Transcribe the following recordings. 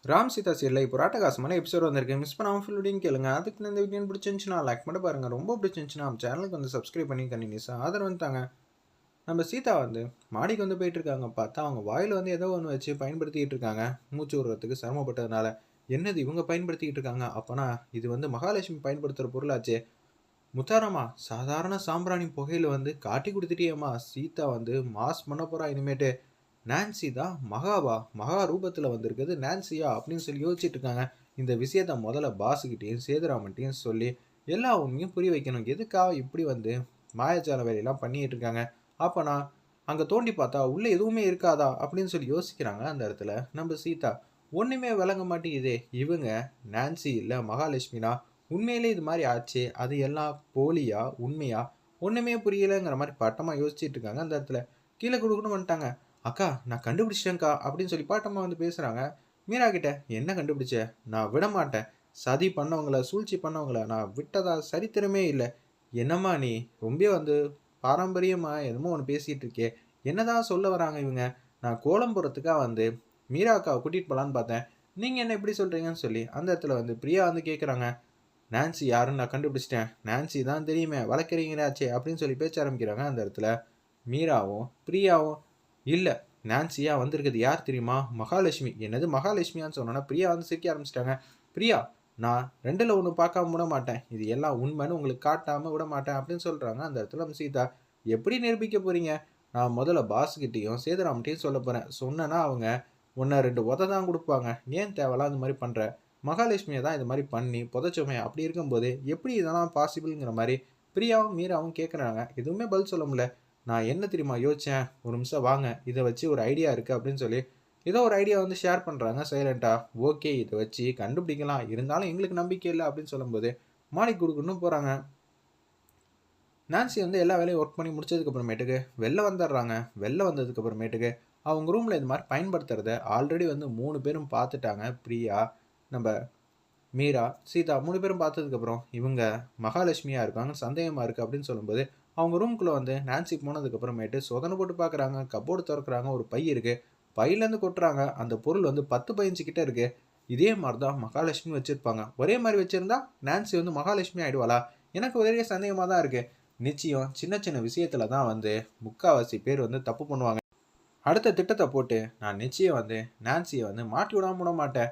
ராம் சீதா சீரியல்ல இப்போ ஒரு அட்டகாசமான எபிசோட் வந்திருக்கு. மிஸ் பண்ணாம ஃபுல் வீடியோன்னு கேளுங்க. அதுக்கு இந்த வீடியோ பிடிச்சிருந்துச்சுன்னா லைக் மட்டும் பாருங்க. ரொம்ப பிடிச்சிருந்துச்சுன்னா நம்ம சேனலுக்கு வந்து சப்ஸ்கிரைப் பண்ணி கண்டினியூஸாக ஆதரவு வந்துட்டாங்க. நம்ம சீதா வந்து மாடிக்கு வந்து போயிட்டு இருக்காங்க. பார்த்தா அவங்க வாயில் வந்து ஏதோ ஒன்று வச்சு பயன்படுத்திக்கிட்டு இருக்காங்க. மூச்சு விடுறதுக்கு சிரமப்பட்டதுனால. என்னது இவங்க பயன்படுத்திக்கிட்டு இருக்காங்க? அப்போனா இது வந்து மகாலட்சுமி பயன்படுத்துகிற பொருளாச்சே. முத்தாரம்மா சாதாரண சாம்பிராணி புகையில வந்து காட்டி கொடுத்துட்டியேம்மா. சீதா வந்து மாஸ் பண்ண போறா இனிமேட்டு. நான்சி தான் மகாவா? மகா ரூபத்துல வந்திருக்குது நான்சியா? அப்படின்னு சொல்லி யோசிச்சுட்டு இருக்காங்க. இந்த விஷயத்த முதல்ல பாஸுகிட்டயும் சேதுராமன்ட்டையும் சொல்லி எல்லா உண்மையும் புரிய வைக்கணும். எதுக்காக இப்படி வந்து மாயாஜால வேலையெல்லாம் பண்ணிட்டு இருக்காங்க? அப்பனா அங்க தோண்டி பார்த்தா உள்ள எதுவுமே இருக்காதா? அப்படின்னு சொல்லி யோசிக்கிறாங்க. அந்த இடத்துல நம்ம சீதா ஒண்ணுமே விளங்க மாட்டேங்குதே. இவங்க நான்சி இல்ல மகாலட்சுமினா உண்மையிலே இது மாதிரி ஆச்சு. அது எல்லாம் போலியா உண்மையா ஒண்ணுமே புரியலங்கிற மாதிரி பட்டமா யோசிச்சுட்டு இருக்காங்க. அந்த இடத்துல கீழே கொடுக்கணும் வந்துட்டாங்க. அக்கா நான் கண்டுபிடிச்சிட்டேன்க்கா அப்படின்னு சொல்லி பாட்டம்மா வந்து பேசுகிறாங்க. மீரா கிட்ட என்ன கண்டுபிடிச்ச? நான் விட மாட்டேன். சதி பண்ணவங்கள சூழ்ச்சி பண்ணவங்கள நான் விட்டதா சரித்திரமே இல்லை. என்னம்மா நீ ரொம்ப வந்து பாரம்பரியமாக என்னமோ ஒன்று பேசிகிட்டு இருக்கே. என்னதான் சொல்ல வராங்க இவங்க? நான் கோலம்புறத்துக்காக வந்து மீரா அக்காவை கூட்டிகிட்டு போகலான்னு பார்த்தேன். நீங்கள் என்ன இப்படி சொல்கிறீங்கன்னு சொல்லி அந்த இடத்துல வந்து பிரியா வந்து கேட்குறாங்க. நான்சி யாருன்னு நான் கண்டுபிடிச்சிட்டேன். நான்சி தான் தெரியுமே வழக்கறிஞராச்சே அப்படின்னு சொல்லி பேச்ச ஆரம்பிக்கிறாங்க. அந்த இடத்துல மீராவும் பிரியாவும் இல்லை நான்சியா வந்திருக்குது யார் தெரியுமா? மகாலட்சுமி. என்னது மகாலட்சுமியான்னு சொன்னோன்னா பிரியா வந்து சிரிக்க ஆரம்பிச்சிட்டாங்க. பிரியா நான் ரெண்டில் ஒன்று பார்க்காம விட மாட்டேன். இது எல்லாம் உண்மைன்னு உங்களுக்கு காட்டாமல் விட மாட்டேன் அப்படின்னு சொல்கிறாங்க. அந்த இடத்துல நம்ம சீதா எப்படி நிரூபிக்க போகிறீங்க? நான் முதல்ல பாஸ்கிட்டையும் சேதுராமட்டையும் சொல்ல போகிறேன். சொன்னேன்னா அவங்க ஒன்று ரெண்டு உத தான் கொடுப்பாங்க. ஏன் தேவையில்லாம் இந்த மாதிரி பண்ணுற? மகாலட்சுமியை தான் இது மாதிரி பண்ணி புதைச்சோமே. அப்படி இருக்கும்போது எப்படி இதெல்லாம் பாசிபிள்ங்கிற மாதிரி பிரியாவும் மீராவும் கேட்குறாங்க. எதுவுமே பதில் சொல்ல முடியல. நான் என்ன தெரியுமா யோசிச்சேன்? ஒரு நிமிஷம் வாங்க. இதை வச்சு ஒரு ஐடியா இருக்குது அப்படின்னு சொல்லி ஏதோ ஒரு ஐடியா வந்து ஷேர் பண்ணுறாங்க சைலண்ட்டாக. ஓகே இதை வச்சு கண்டுபிடிக்கலாம். இருந்தாலும் எங்களுக்கு நம்பிக்கை இல்லை அப்படின்னு சொல்லும்போது மாடி கொடுக்கணும் போகிறாங்க. நான்சி வந்து எல்லா வேலையும் ஒர்க் பண்ணி முடிச்சதுக்கு அப்புறமேட்டுக்கு வெளில வந்துடுறாங்க. வெளில வந்ததுக்கு அப்புறமேட்டுக்கு அவங்க ரூமில் இது மாதிரி பயன்படுத்துறத ஆல்ரெடி வந்து 3 பேரும் பார்த்துட்டாங்க. பிரியா, நம்ம மீரா, சீதா 3 பேரும் பார்த்ததுக்கப்புறம் இவங்க மகாலட்சுமியாக இருப்பாங்க சந்தேகமாக இருக்குது அப்படின்னு சொல்லும்போது அவங்க ரூம்குள்ளே வந்து நான்சி போனதுக்கப்புறமேட்டு சோதனை போட்டு பார்க்குறாங்க. கப்போர்டு திறக்கிறாங்க. ஒரு பை இருக்குது. பையிலேருந்து கொட்டுறாங்க. அந்த பொருள் வந்து 10-15 கிட்ட இருக்குது. இதே மாதிரி தான் மகாலட்சுமி வச்சுருப்பாங்க. ஒரே மாதிரி வச்சுருந்தா நான்சி வந்து மகாலட்சுமி ஆகிடுவாளா? எனக்கு ஒரே சந்தேகமாக தான் இருக்குது. நிச்சயம் சின்ன சின்ன விஷயத்தில் தான் வந்து முக்கால்வாசி பேர் வந்து தப்பு பண்ணுவாங்க. அடுத்த திட்டத்தை போட்டு நான் நிச்சயம் வந்து நான்சியை வந்து மாட்டி விட மாட்டேன்.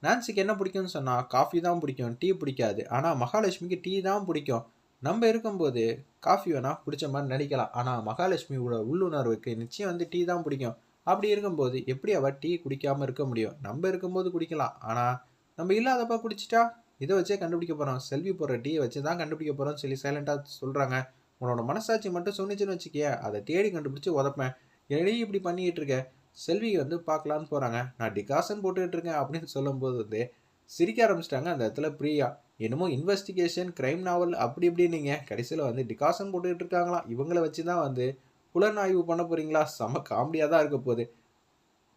நான்சிக்கு என்ன பிடிக்கும்னு சொன்னால் காஃபி தான் பிடிக்கும், டீ பிடிக்காது. ஆனால் மகாலட்சுமிக்கு டீ தான் பிடிக்கும். நம்ம இருக்கும்போது காஃபி வேணால் பிடிச்ச மாதிரி நடிக்கலாம். ஆனால் மகாலட்சுமியோட உள்ளுணர்வுக்கு நிச்சயம் வந்து டீ தான் பிடிக்கும். அப்படி இருக்கும்போது எப்படி அவள் டீ குடிக்காமல் இருக்க முடியும்? நம்ம இருக்கும்போது குடிக்கலாம். ஆனால் நம்ம இல்லாதப்ப குடிச்சிட்டா இதை வச்சே கண்டுபிடிக்க போகிறோம். செல்வி போடுற டீயை வச்சு தான் கண்டுபிடிக்க போகிறோம்னு சொல்லி சைலண்ட்டாக சொல்கிறாங்க. உன்னோட மனசாட்சி மட்டும் சொன்னிச்சுன்னு வச்சுக்கிய அதை தேடி கண்டுபிடிச்சி உதப்பேன். என்னடி இப்படி பண்ணிக்கிட்டு இருக்க? செல்வி வந்து பார்க்கலான்னு போகிறாங்க. நான் டிகாசன் போட்டுக்கிட்டு இருக்கேன் அப்படின்னு சொல்லும்போது வந்து சிரிக்க ஆரம்பிச்சிட்டாங்க. அந்த இடத்துல பிரியா என்னமோ இன்வெஸ்டிகேஷன் கிரைம் நாவல் அப்படி இப்படின்னீங்க. கடைசியில் வந்து டிகாசன் போட்டுக்கிட்டு இருக்காங்களாம். இவங்களை வச்சு தான் வந்து புலனாய்வு பண்ண போகிறீங்களா? செம காமெடியாக தான் இருக்க போகுது.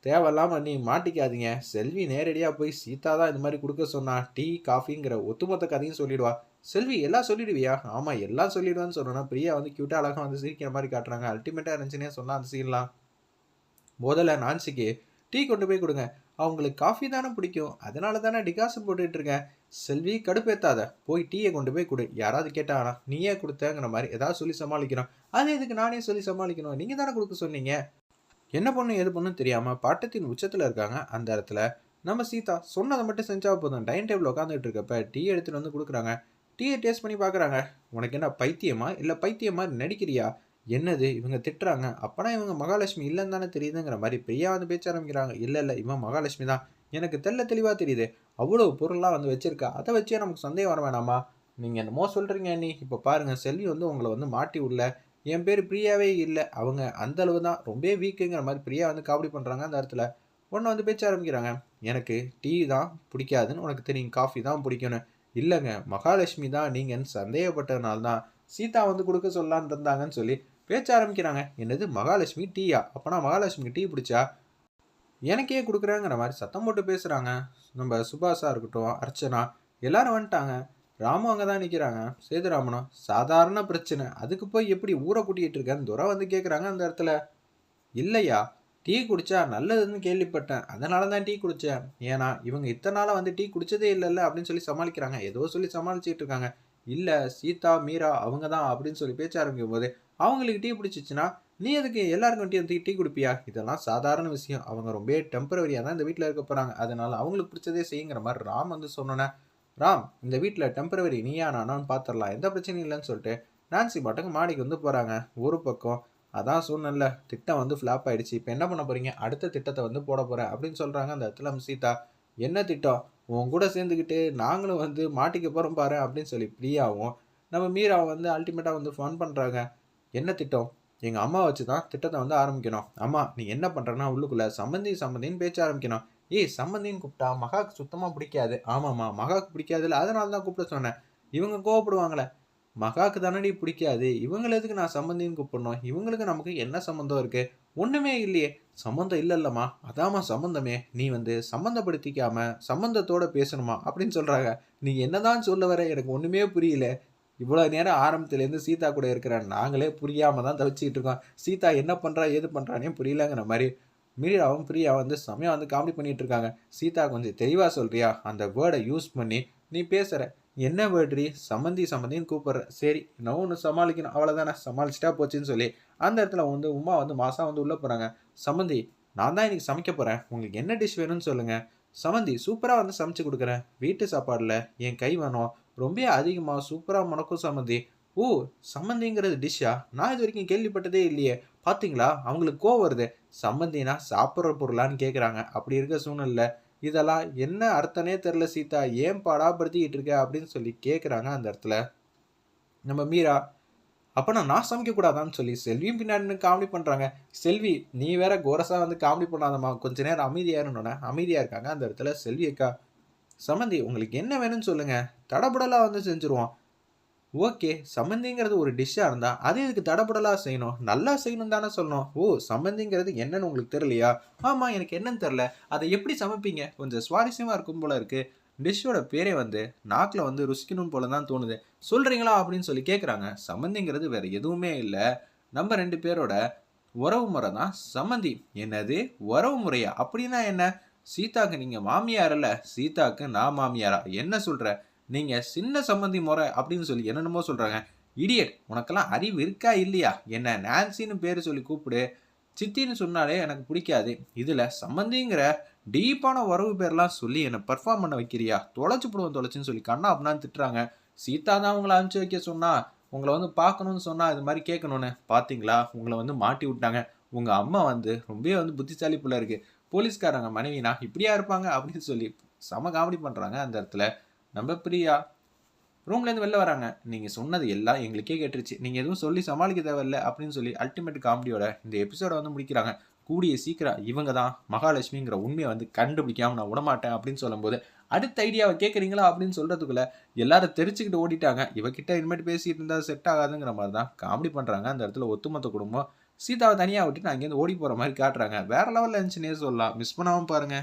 தேவையில்லாமல் நீ மாட்டிக்காதீங்க. செல்வி நேரடியாக போய் சீதா தான் இந்த மாதிரி கொடுக்க சொன்னா டீ காஃபிங்கிற ஒட்டுமொத்த கதையும் சொல்லிடுவா. செல்வி எல்லாம் சொல்லிடுவியா? ஆமாம் எல்லாம் சொல்லிடுவான்னு சொன்னோன்னா பிரியா வந்து க்யூட்டாக அழகாக வந்து சிரிக்கிற மாதிரி காட்டுறாங்க. அல்டிமேட்டாக இருந்துச்சுன்னே சொன்னால் அந்த சீன்லாம். முதல்ல நான்சிக்கு டீ கொண்டு போய் கொடுங்க. அவங்களுக்கு காஃபி தானே பிடிக்கும். அதனால தானே டிகாசன் போட்டுட்டு இருக்கேன். செல்வி கடுப்பேத்தாத. போய் டீயை கொண்டு போய் கொடு. யாராவது கேட்டானா நீயே கொடுத்தங்கிற மாதிரி ஏதாவது சொல்லி சமாளிக்கிறோம். அது எதுக்கு நானே சொல்லி சமாளிக்கணும்? நீங்கள் தானே கொடுக்க சொன்னீங்க. என்ன பொண்ணு எது பொண்ணுன்னு தெரியாமல் பாட்டத்தின் உச்சத்தில் இருக்காங்க. அந்த இடத்துல நம்ம சீதா சொன்னதை மட்டும் செஞ்சால் போதும். டைனிங் டேபிள் உட்காந்துட்டு இருக்கப்ப டீ எடுத்துகிட்டு வந்து கொடுக்குறாங்க. டீயை டேஸ்ட் பண்ணி பார்க்குறாங்க. உனக்கு என்ன பைத்தியமா இல்லை பைத்தியமா நடிக்கிறியா? என்னது இவங்க திட்டுறாங்க? அப்போனா இவங்க மகாலட்சுமி இல்லைன்னு தானே தெரியுதுங்கிற மாதிரி பிரியா வந்து பேச்ச ஆரம்பிக்கிறாங்க. இல்லை இல்லை இவன் மகாலட்சுமி தான். எனக்கு தெளிவாக தெரியுது. அவ்வளோ பொருள்லாம் வந்து வச்சிருக்கா. அதை வச்சே நமக்கு சந்தேகம் வர வேணாமா? நீங்கள் என்னமோ சொல்கிறீங்க நீ. இப்போ பாருங்கள் செல்வி வந்து உங்களை வந்து மாட்டி விடல. என் பேர் பிரியாவே இல்லை. அவங்க அந்த அளவு தான் ரொம்ப வீக்குங்கிற மாதிரி பிரியா வந்து காமெடி பண்ணுறாங்க. அந்த இடத்துல ஒன்று வந்து பேச்ச ஆரம்பிக்கிறாங்க. எனக்கு டீ தான் பிடிக்காதுன்னு உனக்கு தெரியும். காஃபி தான் பிடிக்கும்னு. இல்லைங்க மகாலட்சுமி தான் நீங்கன்னு சந்தேகப்பட்டதுனால தான் சீதா வந்து கொடுக்க சொல்லலான் இருந்தாங்கன்னு சொல்லி பேச்ச ஆரம்பிக்கிறாங்க. என்னது மகாலட்சுமி டீயா? அப்போனா மகாலட்சுமிக்கு டீ பிடிச்சா எனக்கே கொடுக்குறேங்கிற மாதிரி சத்தம் போட்டு பேசுகிறாங்க. நம்ம சுபாஷா இருக்கட்டும், அர்ச்சனா எல்லாரும் வந்துட்டாங்க. ராமு அங்கே தான் நிற்கிறாங்க. சேதுராமனும் சாதாரண பிரச்சனை அதுக்கு போய் எப்படி ஊரை கூட்டிகிட்டு இருக்கேன்னு துரை வந்து கேட்குறாங்க. அந்த இடத்துல இல்லையா டீ குடிச்சா நல்லதுன்னு கேள்விப்பட்டேன். அதனால தான் டீ குடிச்சேன். ஏன்னா, இவங்க இத்தன நாளா வந்து டீ குடிச்சதே இல்லல்ல அப்படின்னு சொல்லி சமாளிக்கிறாங்க. ஏதோ சொல்லி சமாளிச்சுட்டு இருக்காங்க. இல்ல சீதா, மீரா அவங்க தான் அப்படின்னு சொல்லி பேச்ச ஆரம்பிக்கும்போது, அவங்களுக்கு டீ பிடிச்சுச்சுன்னா, நீ எதுக்கு எல்லாருக்கும் டீ வந்து டீ குடுப்பியா? இதெல்லாம் சாதாரண விஷயம். அவங்க ரொம்பவே டெம்பரவரியா தான் இந்த வீட்ல இருக்க போறாங்க. அதனால அவங்களுக்கு பிடிச்சதே செய்யுங்கிற மாரி ராம் வந்து சொன்னோனே, ராம் இந்த வீட்ல டெம்பரவரி நீயா நானான்னு பார்த்துரலாம். எந்த பிரச்சனையும் இல்லன்னு சொல்லிட்டு, நான்சி பாட்டுக்கு மாடிக்கு வந்து போறாங்க. ஒரு பக்கம் அதான் சொன்னேன்ல, திட்டம் வந்து ஃப்ளாப் ஆயிடுச்சு. இப்ப என்ன பண்ண போறீங்க? அடுத்த திட்டத்த வந்து போடப் போறேன் அப்படின்னு சொல்றாங்க. அந்த இடத்துல நம்ம சீதா, என்ன திட்டம்? உன் கூட சேர்ந்துக்கிட்டு நாங்களும் வந்து மாட்டிக்க போறோம் பாரேன் அப்படின்னு சொல்லி பிரியாவும், நம்ம மீராவும் வந்து அல்டிமேட்டா வந்து ஃபன் பண்றாங்க. என்ன திட்டம்? எங்க அம்மாவ வச்சு தான் திட்டத்த வந்து ஆரம்பிக்கணும். அம்மா நீ என்ன பண்றன்னா உள்ளுக்குள்ள சம்மந்தி சம்மந்தின்னு பேச்ச ஆரம்பிக்கணும். ஏய் சம்மந்தின்னு கூப்பிட்டா மகாக்கு சுத்தமா பிடிக்காது. ஆமாம்மா மகாக்கு பிடிக்காதுல்ல. அதனால தான் கூப்பிட சொன்னேன். இவங்க கோவப்படுவாங்களே. மகாக்கு தானடி பிடிக்காது. இவங்கள எதுக்கு நான் சம்மந்தின்னு கூப்பிடணும்? இவங்களுக்கு நமக்கு என்ன சம்மந்தம் இருக்கு? ஒண்ணுமே இல்லையே! சம்மந்தம் இல்லல்லம்மா. அதாம்மா சம்மந்தமே. நீ வந்து சம்மந்தப்படுத்திக்காம சம்மந்தத்தோட பேசணுமா? அப்படின்னு சொல்றாங்க. நீ என்னதான் சொல்ல வர? எனக்கு ஒண்ணுமே புரியல. இவ்வளோ நேரம் ஆரம்பத்துலேருந்து சீதா கூட இருக்கிற நாங்களே புரியாம தான் தவிச்சுக்கிட்டு இருக்கோம். சீதா என்ன பண்றா? ஏது பண்றான்னே புரியலங்கிற மாரி மீராவும், பிரியா வந்து செமையா வந்து காமெடி பண்ணிட்டு இருக்காங்க. சீதா கொஞ்சம் தெளிவா சொல்றியா? அந்த வேர்ட யூஸ் பண்ணி நீ பேசுற. என்ன வேர்ட்ரி? சம்மந்தி சம்மந்தின்னு கூப்பிடுற. சரி என்னவோ ஒண்ணு சமாளிக்கணும். அவ்வளோதானே சமாளிச்சுட்டா போச்சுன்னு சொல்லி, அந்த இடத்துல வந்து உமா வந்து மாசா வந்து உள்ள போறாங்க. சம்மந்தி நான் தான் இன்னைக்கு சமைக்க போறேன். உங்களுக்கு என்ன டிஷ் வேணும்னு சொல்லுங்க. சம்மந்தி சூப்பரா வந்து சமைச்சு குடுக்குறேன். வீட்டு சாப்பாடுல என் கை வேணும். ரொம்பவே அதிகமா சூப்பரா மணக்கும் சம்மந்தி. ஓ! சம்மந்திங்கிறது டிஷ்ஷா? நான் இதுவரைக்கும் கேள்விப்பட்டதே இல்லையே! பாத்தீங்களா? அவங்களுக்கு கோவம் வருது. சம்மந்தினா சாப்பிடுற பொருளான்னு கேட்குறாங்க. அப்படி இருக்க சூழ்நிலையில, இதெல்லாம் என்ன அர்த்தம்னே தெரியல சீதா. ஏன் பாடாப்படுத்திக்கிட்டு இருக்க? அப்படின்னு சொல்லி கேட்குறாங்க அந்த இடத்துல. நம்ம மீரா, அப்பன்னா நான் சமைக்கக்கூடாதான்னு சொல்லி செல்வியும் பின்னாடி நின்னு காமெடி பண்றாங்க. செல்வி, நீ வேற கோரஸா வந்து காமெடி பண்ணாதம்மா. கொஞ்ச நேரம் அமைதியா இருன்னோனே, அமைதியா இருக்காங்க. அந்த இடத்துல செல்வி அக்கா, சம்மந்தி உங்களுக்கு என்ன வேணும்னு சொல்லுங்க. தடபுடலா வந்து செஞ்சுருவோம். ஓகே. சம்மந்திங்கிறது ஒரு டிஷ்ஷா இருந்தா, அது எதுக்கு தடபுடலா செய்யணும்? நல்லா செய்யணும்னு தானே சொல்லணும். ஓ! சம்மந்திங்கிறது என்னன்னு உங்களுக்கு தெரியலையா? ஆமா, எனக்கு என்னன்னு தெரியல. அத எப்படி சமைப்பீங்க? கொஞ்சம் சுவாரஸ்யமா இருக்கும் போல இருக்கு. டிஷ்ஷோட பேரே வந்து நாக்குல வந்து ருசிக்கணும் போல தான் தோணுது. சொல்றீங்களா? அப்படின்னு சொல்லி கேட்குறாங்க. சம்மந்திங்கிறது வேற எதுவுமே இல்ல. நம்ம 2 பேரோட உறவு முறை தான் சம்மந்தி. என்னது? உறவு முறையா? அப்படின்னா என்ன? சீதாக்கு நீங்க மாமியார் இல்ல. சீதாக்கு நான் மாமியாரா? என்ன சொல்ற? நீங்க சின்ன சம்மந்தி மொற அப்படின்னு சொல்லி என்னென்னமோ சொல்றாங்க. இடியட்! உனக்கெல்லாம் அறிவு இருக்கா இல்லையா? என்ன நான்சின்னு பேரு சொல்லி கூப்பிடு. சித்தின்னு சொன்னாலே எனக்கு பிடிக்காது. இதுல சம்மந்திங்கிற டீப்பான உறவு பேர்லாம் சொல்லி என்ன பெர்ஃபார்ம் பண்ண வைக்கிறியா? தொலைச்சு புடுவேன் தொலைச்சுன்னு சொல்லி கன்னா பின்னான்னு திட்டுறாங்க. சீதா தான் உங்கள அனுப்பிச்சு வைக்க சொன்னா. உங்கள வந்து பார்க்கணும்னு சொன்னா, இது மாரி கேட்கணும்னு. பார்த்தீங்களா? உங்கள வந்து மாட்டி விட்டாங்க. உங்க அம்மா வந்து ரொம்பவே வந்து புத்திசாலி புள்ள இருக்கு. போலீஸ்காரங்க மனைவினா இப்படியா இருப்பாங்க? அப்படின்னு சொல்லி செம காமெடி பண்றாங்க அந்த இடத்துல. நம்ம பிரியா ரூம்லேருந்து வெளில வராங்க. நீங்க சொன்னது எல்லாம் எங்களுக்கே கேட்டுருச்சு. நீங்க எதுவும் சொல்லி சமாளிக்க தேவையில்ல அப்படின்னு சொல்லி அல்டிமேட் காமெடியோட இந்த எபிசோட வந்து முடிக்கிறாங்க. கூடிய சீக்கிரம் இவங்க தான் மகாலட்சுமிங்கிற உண்மைய வந்து கண்டுபிடிக்காம நான் விடமாட்டேன் அப்படின்னு சொல்லும்போது, அடுத்த ஐடியாவ கேட்குறீங்களா அப்படின்னு சொல்றதுக்குள்ள எல்லாரும் தெரிச்சுக்கிட்டு ஓடிட்டாங்க. இவகிட்ட இனிமேட்டு பேசிட்டு இருந்தா செட் ஆகாதுங்கிற மாரி தான் காமெடி பண்றாங்க. அந்த இடத்துல ஒட்டுமொத்த குடும்பம் சீதாவ தனியா விட்டுட்டு அங்கேருந்து ஓடி போற மாரி காட்டுறாங்க. வேற லெவல்ல இருந்துச்சுன்னே சொல்லலாம். மிஸ் பண்ணாம பாருங்க.